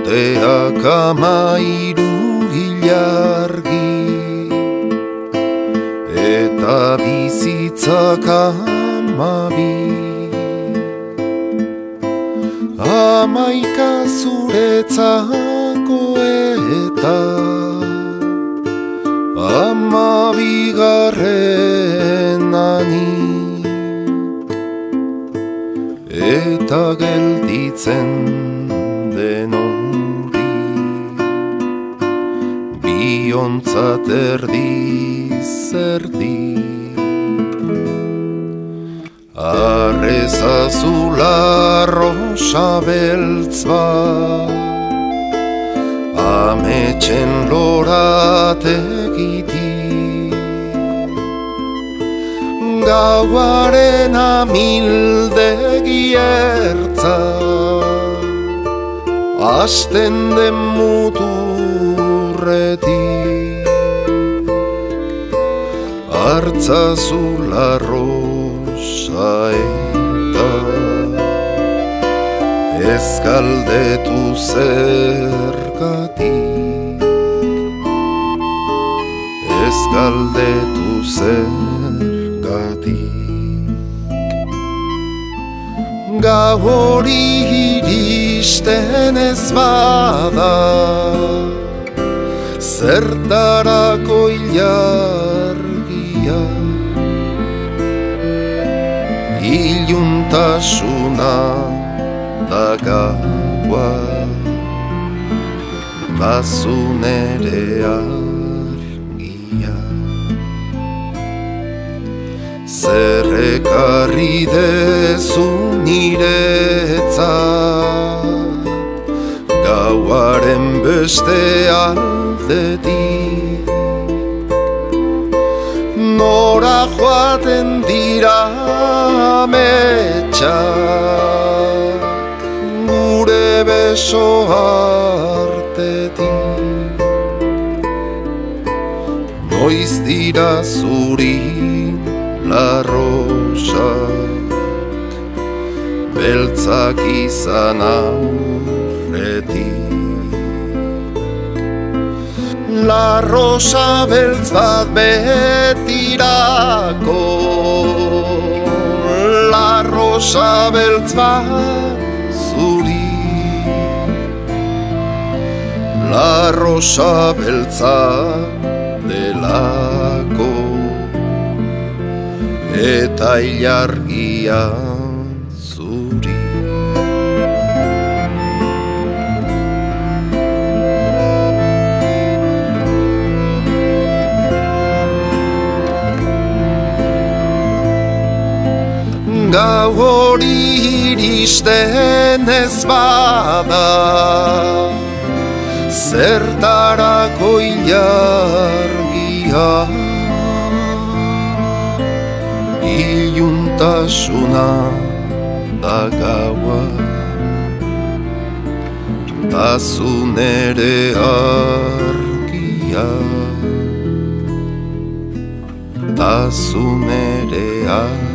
Urteak 13 ilargi eta bizitzak 12. 11 zuretzako eta 12 eta gelditzen den hori biontzat erdi arrez azula rosa beltz bat ametxen lorategiti gauaren amildegi ertzak hasten den muturretik hartzazula rosa eta ez galdetu zergatik ez galdetu zergatik gau hori iristen ez bada zertarako ilargia iluntasuna da gaua bazu nere argia zer ekarri dezu niretzat gauaren beste aldetik nora joaten dira ametsak gure beso artetik noiz dira zuri la rosak beltzak izan aurretik la rosa beltz bat betirako la rosa beltz bat zuri la rosa beltza delako eta ilargia zuri gau hori iristen ez bada zertarako ilargia iluntasuna da gaua bazu nere argia bazu nere argia